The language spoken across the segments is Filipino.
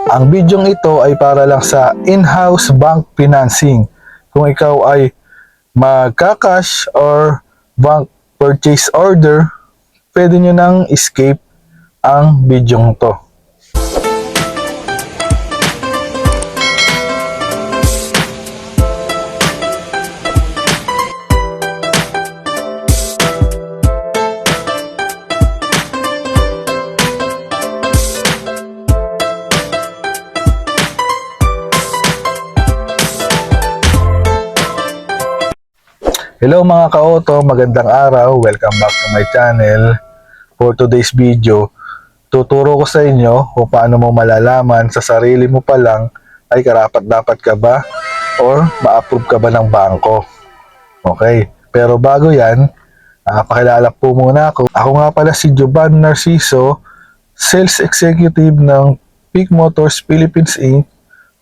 Ang bidyong ito ay para lang sa in-house bank financing. Kung ikaw ay magka-cash or bank purchase order, pwede nyo nang escape ang bidyong to. Hello mga ka-auto, magandang araw. Welcome back to my channel. For today's video, tuturo ko sa inyo kung paano mo malalaman sa sarili mo pa lang ay karapat-dapat ka ba or ma-approve ka ba ng bangko. Okay, pero bago yan, pakilala po muna ako. Ako nga pala si Jovan Narciso, Sales Executive ng Peak Motors Philippines Inc.,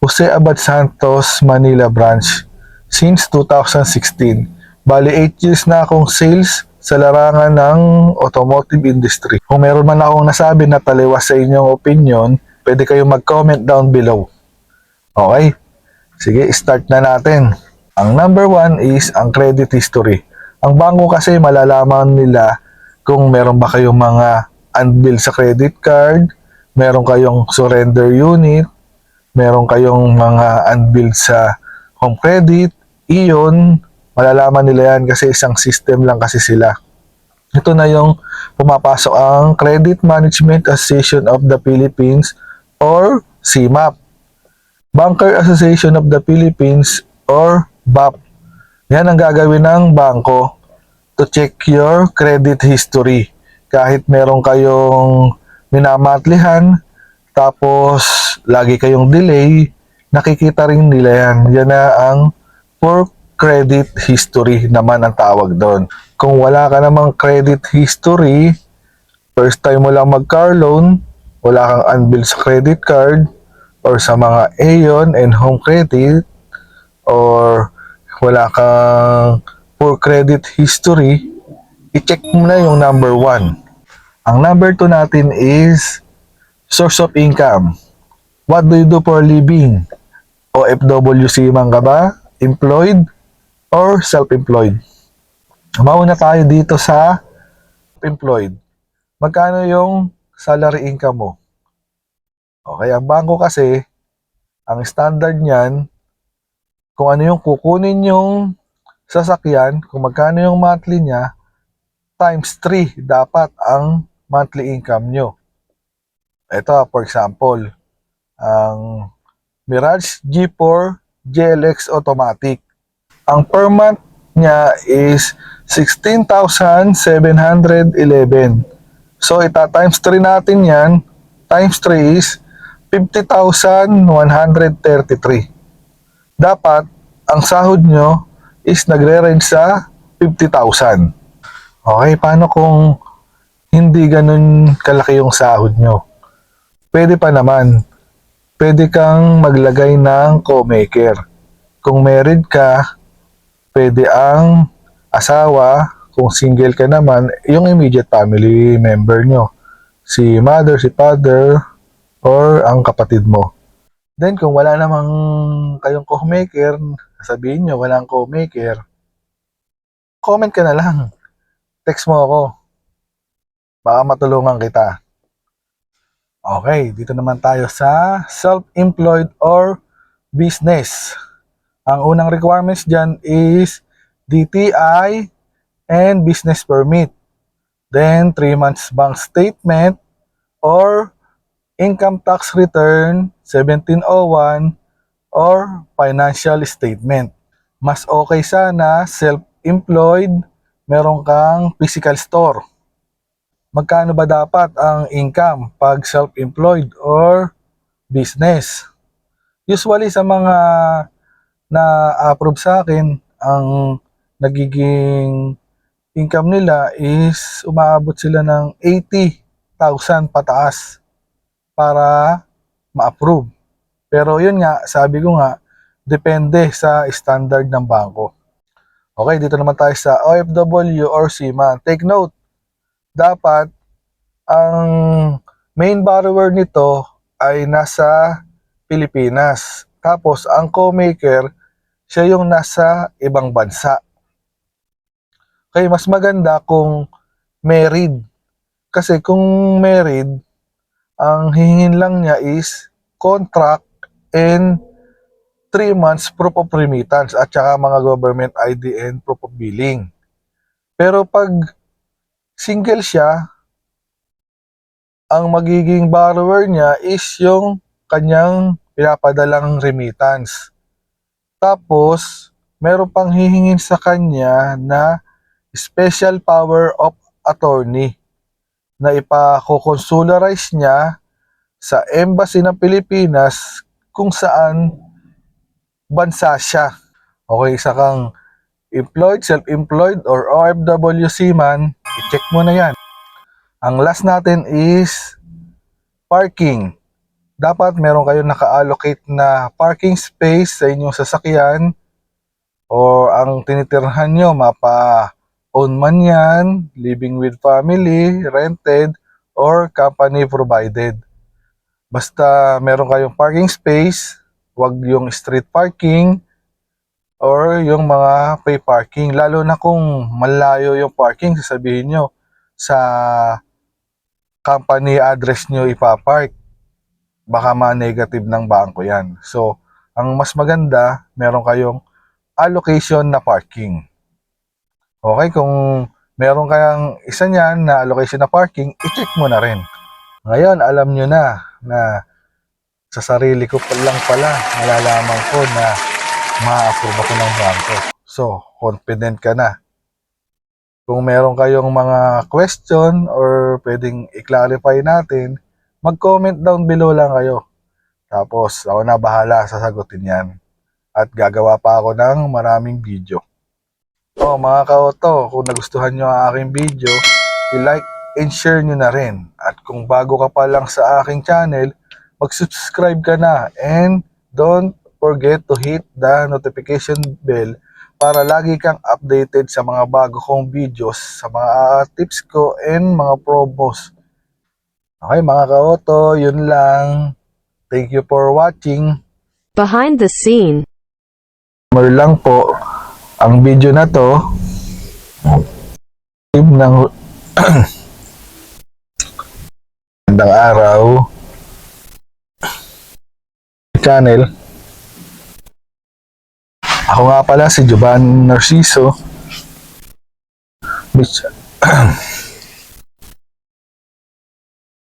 Jose Abad Santos, Manila Branch since 2016. Bali, 8 years na akong sales sa larangan ng automotive industry. Kung meron man akong nasabi na taliwas sa inyong opinion, pwede kayong mag-comment down below. Okay? Sige, start na natin. Ang number 1 is ang credit history. Ang bangko kasi malalaman nila kung meron ba kayong mga unbilled sa credit card, meron kayong surrender unit, meron kayong mga unbilled sa home credit, iyon, malalaman nila yan kasi isang system lang kasi sila. Ito na yung pumapasok ang Credit Management Association of the Philippines or CMAP. Banker Association of the Philippines or BAP. Yan ang gagawin ng bangko to check your credit history. Kahit meron kayong minamatlihan, tapos lagi kayong delay, nakikita rin nila yan. Yan na ang poor credit history naman ang tawag doon. Kung wala ka namang credit history, first time mo lang mag-car loan, wala kang unbilled sa credit card, or sa mga Aeon and home credit, or wala kang poor credit history, i-check mo na yung number 1. Ang number 2 natin is source of income. What do you do for a living? OFWC man ka ba? Employed? Or self-employed? Mauna tayo dito sa employed. Magkano yung salary income mo? Okay, ang bangko kasi, ang standard niyan, kung ano yung kukunin yung sasakyan, kung magkano yung monthly niya, times 3 dapat ang monthly income nyo. Ito, for example, ang Mirage G4 GLX Automatic. Ang per month niya is 16,711. So, ita-times 3 natin yan. Times 3 is 50,133. Dapat, ang sahod nyo is nagre-range sa 50,000. Okay, paano kung hindi ganun kalaki yung sahod nyo? Pwede pa naman. Pwede kang maglagay ng co-maker. Kung married ka, pwede ang asawa, kung single ka naman, yung immediate family member nyo. Si mother, si father, or ang kapatid mo. Then, kung wala namang kayong co-maker, sabihin nyo, walang co-maker, comment ka na lang. Text mo ako. Baka matulungan kita. Okay, dito naman tayo sa self-employed or business. Ang unang requirements dyan is DTI and business permit. Then, 3 months bank statement or income tax return 1701 or financial statement. Mas okay sana self-employed, meron kang physical store. Magkano ba dapat ang income pag self-employed or business? Usually sa mga na-approve sa akin, ang nagiging income nila is umaabot sila ng 80,000 pataas para ma-approve. Pero yun nga, sabi ko nga, depende sa standard ng bangko. Okay, dito naman tayo sa OFW or SIMA. Take note, dapat ang main borrower nito ay nasa Pilipinas. Tapos, ang co-maker, siya yung nasa ibang bansa. Kaya mas maganda kung married. Kasi kung married, ang hihingin lang niya is contract and 3 months proof of remittance at saka mga government ID and proof of billing. Pero pag single siya, ang magiging borrower niya is yung kanyang pinapadalang remittance. Tapos, meron pang hihingin sa kanya na special power of attorney na ipakoconsularize niya sa Embassy ng Pilipinas kung saan bansa siya. Okay, isa kang employed, self-employed, or OFW seaman, i-check mo na yan. Ang last natin is parking. Dapat meron kayong naka-allocate na parking space sa inyong sasakyan o ang tinitirhan nyo, mapa-own man yan, living with family, rented, or company provided. Basta meron kayong parking space, wag yung street parking or yung mga pay parking. Lalo na kung malayo yung parking, sasabihin nyo sa company address nyo ipapark. Baka ma-negative ng bangko yan. So, ang mas maganda, meron kayong allocation na parking. Okay, kung meron kayang isa niyan na allocation na parking, i-check mo na rin. Ngayon, alam nyo na sa sarili ko pa lang pala, malalaman ko na ma-approve ako ng bangko. So, confident ka na. Kung meron kayong mga question or pwedeng i-clarify natin, mag-comment down below lang kayo. Tapos, ako na bahala sasagutin yan. At gagawa pa ako ng maraming video. Mga kaoto, kung nagustuhan nyo ang aking video, i-like and share nyo na rin. At kung bago ka pa lang sa aking channel, mag-subscribe ka na. And don't forget to hit the notification bell para lagi kang updated sa mga bago kong videos, sa mga tips ko and mga promos. Okay mga kaoto, yun lang. Thank you for watching. Behind the scene. More lang po ang video na to ng magandang araw channel. Ako nga pala si Jovan Narciso which